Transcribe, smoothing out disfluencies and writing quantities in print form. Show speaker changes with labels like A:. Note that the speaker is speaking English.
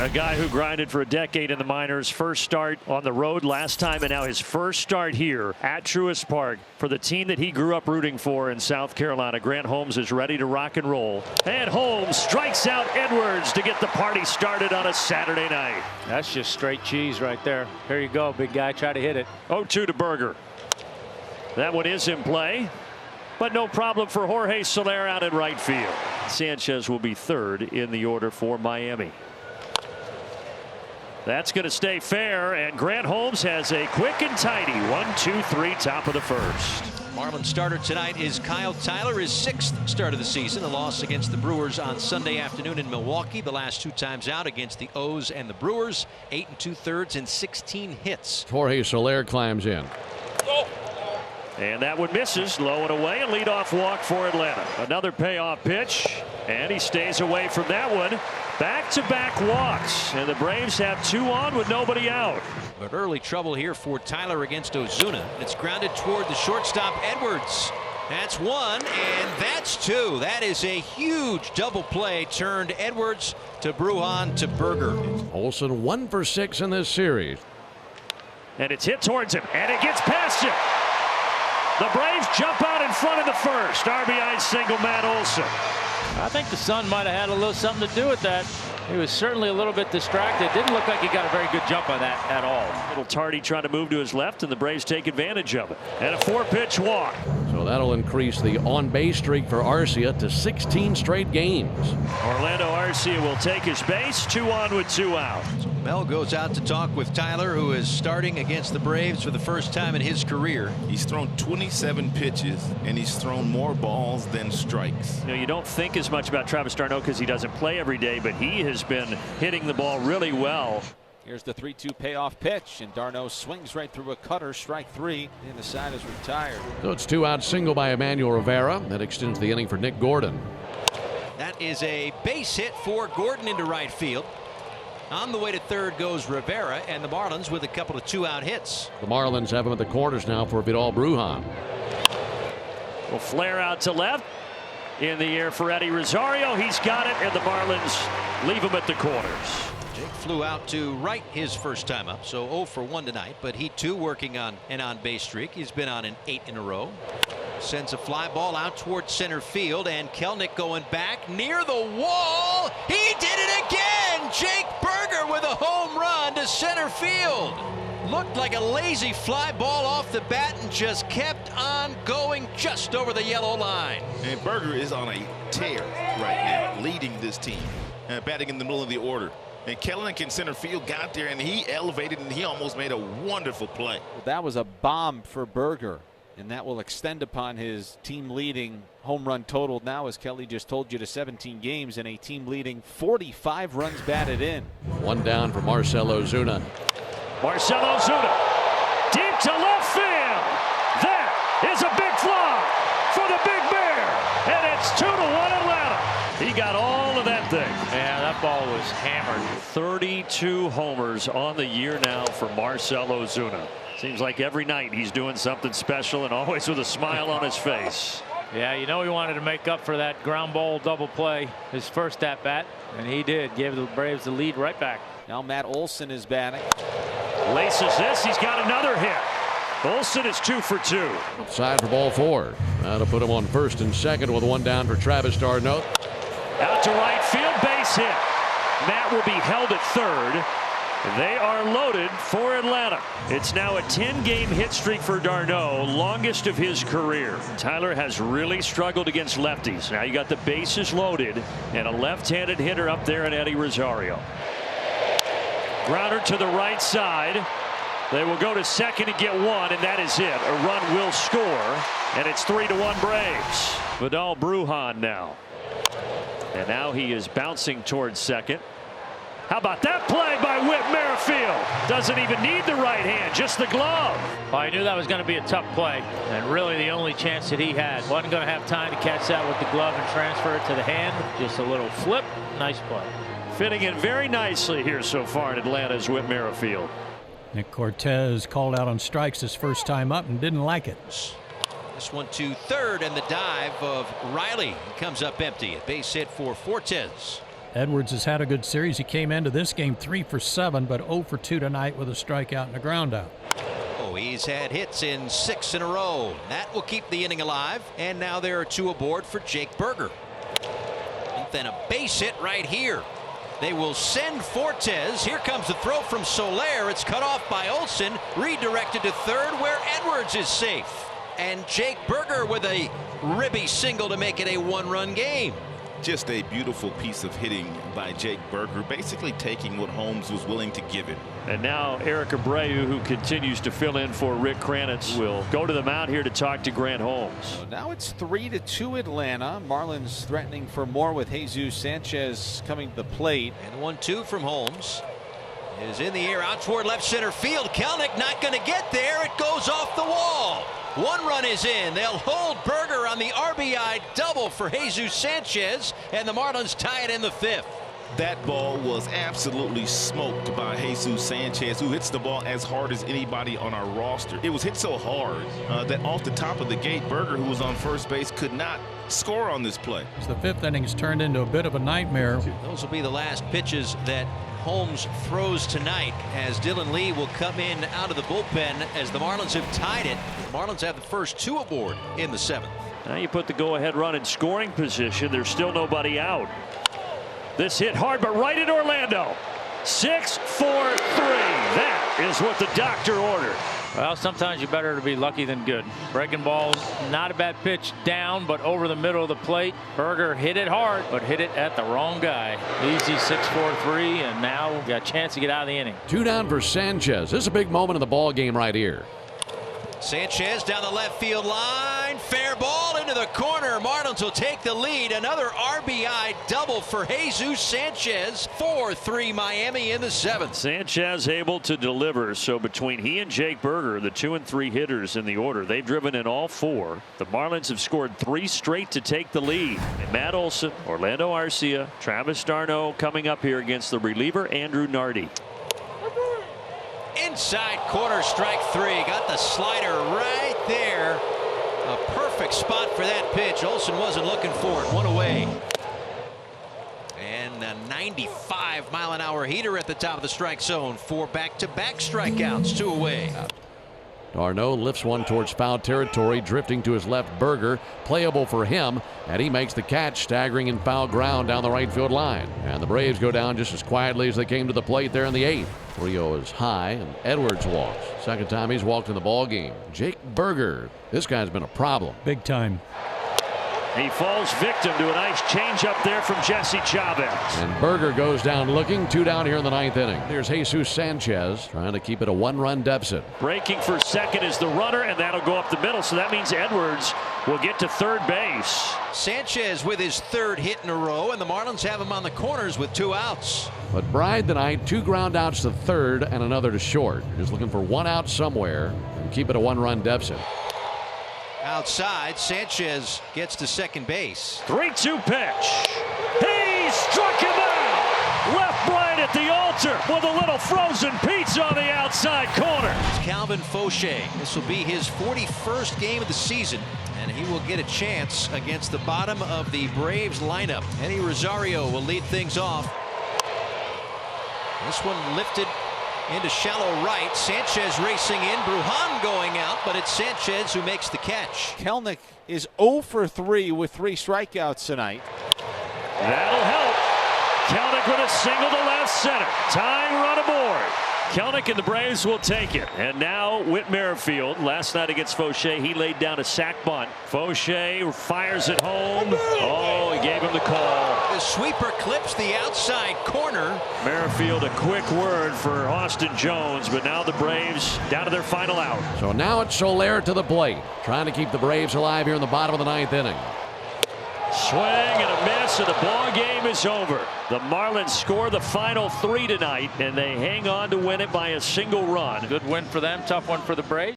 A: A guy who grinded for a decade in the minors, first start on the road last time, and now his first start here at Truist Park for the team that he grew up rooting for in South Carolina. Grant Holmes is ready to rock and roll. And Holmes strikes out Edwards to get the party started on a Saturday night.
B: That's just straight cheese right there. Here you go, big guy. Try to hit it.
A: 0-2 to Berger. That one is in play, but no problem for Jorge Soler out in right field. Sanchez will be third in the order for Miami. That's going to stay fair, and Grant Holmes has a quick and tidy 1-2-3 top of the first.
C: Marlins starter tonight is Kyle Tyler, his sixth start of the season. A loss against the Brewers on Sunday afternoon in Milwaukee. The last two times out against the O's and the Brewers. 8 2/3 and 16 hits.
D: Jorge Soler climbs in.
A: And that one misses, low and away, a leadoff walk for Atlanta. Another payoff pitch, and he stays away from that one. Back-to-back walks, and the Braves have 2 on with nobody out.
C: But early trouble here for Tyler against Ozuna. It's grounded toward the shortstop Edwards. That's 1, and that's 2. That is a huge double play. Turned Edwards to Brujan to Berger.
D: Olsen 1 for 6 in this series.
A: And it's hit towards him, and it gets past him. The Braves jump out in front of the first. RBI single, Matt Olson.
B: I think the sun might have had a little something to do with that. He was certainly a little bit distracted. Didn't look like he got a very good jump on that at all.
A: Little tardy trying to move to his left, and the Braves take advantage of it. And a 4-pitch walk.
D: So that'll increase the on-base streak for Arcia to 16 straight games.
A: Orlando Arcia will take his base. 2 on with 2 out.
C: Mel goes out to talk with Tyler, who is starting against the Braves for the first time in his career.
E: He's thrown 27 pitches, and he's thrown more balls than strikes.
A: You know, you don't think as much about Travis d'Arnaud because he doesn't play every day, but he has been hitting the ball really well.
F: Here's the 3-2 payoff pitch, and d'Arnaud swings right through a cutter. Strike 3, and the side is retired.
D: So it's 2-out single by Emmanuel Rivera. That extends the inning for Nick Gordon.
C: That is a base hit for Gordon into right field. On the way to third goes Rivera, and the Marlins with a couple of 2-out hits.
D: The Marlins have him at the corners now for Vidal Brujan.
A: Will flare out to left. In the air for Eddie Rosario. He's got it, and the Marlins leave him at the corners.
C: Jake flew out to right his first time up, so 0 for 1 tonight, but he too working on an on-base streak. He's been on an 8 in a row. Sends a fly ball out towards center field, and Kelenic going back near the wall. He did it again! Jake Berger with a home run to center field. Looked like a lazy fly ball off the bat and just kept on going just over the yellow line.
E: And Berger is on a tear right now, leading this team, batting in the middle of the order. And Kelenic in center field got there, and he elevated, and he almost made a wonderful play.
F: That was a bomb for Berger, and that will extend upon his team-leading home run total now, as Kelly just told you, to 17 games and a team-leading 45 runs batted in.
D: 1 down for Marcell Ozuna.
A: Marcell Ozuna deep to left field. That is a big fly for the Big Bear, and it's 2-1 Atlanta. He got all of that thing.
B: Yeah, that ball was hammered.
A: 32 homers on the year now for Marcell Ozuna. Seems like every night he's doing something special, and always with a smile on his face.
B: Yeah, you know he wanted to make up for that ground ball double play his first at bat, and he did. Gave the Braves the lead right back.
F: Now Matt Olson is batting.
A: Laces this. He's got another hit. Olson is 2 for 2.
D: Outside for ball 4. That'll put him on first and second with 1 down for Travis d'Arnaud.
A: Out to right field, base hit. Matt will be held at third. They are loaded for Atlanta. It's now a 10-game hit streak for d'Arnaud, longest of his career. Tyler has really struggled against lefties. Now you got the bases loaded and a left-handed hitter up there in Eddie Rosario. Grounder to the right side. They will go to second and get 1, and that is it. A run will score, and it's 3-1 Braves. Vidal Brujan now. And now he is bouncing towards second. How about that play by Whit Merrifield? Doesn't even need the right hand, just the glove.
B: Well, I knew that was going to be a tough play, and really the only chance that he had. Wasn't going to have time to catch that with the glove and transfer it to the hand. Just a little flip. Nice play.
A: Fitting in very nicely here so far in Atlanta's Whit Merrifield.
G: Nick Cortez called out on strikes his first time up and didn't like it.
C: This one to third, and the dive of Riley. He comes up empty. A base hit for Fortes.
G: Edwards has had a good series. He came into this game 3 for 7, but 0 for 2 tonight with a strikeout and a ground out.
C: Oh, he's had hits in 6 in a row. That will keep the inning alive. And now there are 2 aboard for Jake Burger. And then a base hit right here. They will send Fortes. Here comes the throw from Soler. It's cut off by Olson. Redirected to third where Edwards is safe. And Jake Burger with a ribby single to make it a 1-run game.
E: Just a beautiful piece of hitting by Jake Burger, basically taking what Holmes was willing to give it.
A: And now Eric Abreu, who continues to fill in for Rick Kranitz, will go to the mound here to talk to Grant Holmes.
F: So now it's 3-2 Atlanta. Marlins threatening for more with Jesus Sanchez coming to the plate.
C: And 1-2 from Holmes is in the air out toward left center field. Kelenic not going to get there. It goes off the wall. 1 run is in. They'll hold Burger on the RBI double for Jesus Sanchez, and the Marlins tie it in the 5th.
E: That ball was absolutely smoked by Jesus Sanchez, who hits the ball as hard as anybody on our roster. It was hit so hard that off the top of the gate, Burger, who was on first base, could not score on this play.
G: The 5th inning's turned into a bit of a nightmare.
C: Those will be the last pitches that Holmes throws tonight, as Dylan Lee will come in out of the bullpen as the Marlins have tied it. The Marlins have the first 2 aboard in the 7th.
A: Now you put the go-ahead run in scoring position. There's still nobody out. This hit hard, but right in Orlando. 6-4-3. That is what the doctor ordered.
B: Well, sometimes you're better to be lucky than good. Breaking balls, not a bad pitch down, but over the middle of the plate. Burger hit it hard, but hit it at the wrong guy. Easy 6-4-3, and now got a chance to get out of the inning.
D: 2 down for Sanchez. This is a big moment in the ball game right here.
C: Sanchez down the left field line. Fair ball into the corner. Marlins will take the lead. Another RBI double for Jesus Sanchez. 4-3 Miami in the 7th.
A: Sanchez able to deliver. So between he and Jake Burger, the 2 and 3 hitters in the order, they've driven in all 4. The Marlins have scored 3 straight to take the lead. And Matt Olson, Orlando Arcia, Travis d'Arnaud coming up here against the reliever Andrew Nardi.
C: Inside corner, strike 3. Got the slider right there. A perfect spot for that pitch. Olson wasn't looking for it. 1 away. And a 95-mile-an-hour heater at the top of the strike zone. 4 back-to-back strikeouts. 2 away.
D: d'Arnaud lifts one towards foul territory, drifting to his left. Burger, playable for him, and he makes the catch, staggering in foul ground down the right field line. And the Braves go down just as quietly as they came to the plate there in the 8th. Rio is high, and Edwards walks. Second time he's walked in the ball game. Jake Burger, this guy's been a problem.
G: Big time.
A: He falls victim to a nice changeup there from Jesse Chavez.
D: And Burger goes down looking. 2 down here in the 9th inning. There's Jesus Sanchez trying to keep it a 1-run deficit.
A: Breaking for second is the runner, and that'll go up the middle. So that means Edwards will get to third base.
C: Sanchez with his 3rd hit in a row, and the Marlins have him on the corners with 2 outs.
D: But Bride tonight, 2 ground outs to third and another to short. Just looking for 1 out somewhere and keep it a 1-run deficit.
C: Outside, Sanchez gets to second base.
A: 3-2 pitch. He struck him out. Left Bryant at the altar with a little frozen pizza on the outside corner.
C: It's Calvin Fauché. This will be his 41st game of the season, and he will get a chance against the bottom of the Braves lineup. Eddie Rosario will lead things off. This one lifted into shallow right. Sanchez racing in. Brujan going out, but it's Sanchez who makes the catch.
F: Kelenic is 0 for 3 with 3 strikeouts tonight.
A: That'll help. Kelenic with a single to left center. Tying run aboard. Kelenic and the Braves will take it. And now Whit Merrifield. Last night against Fauché, he laid down a sac bunt. Fauché fires it home. Oh, he gave him the call.
C: The sweeper clips the outside corner.
A: Merrifield, a quick word for Austin Jones, but now the Braves down to their final out.
D: So now it's Soler to the plate, trying to keep the Braves alive here in the bottom of the 9th inning.
A: Swing and a miss, and the ball game is over. The Marlins score the final 3 tonight, and they hang on to win it by a single run.
B: Good win for them, tough one for the Braves.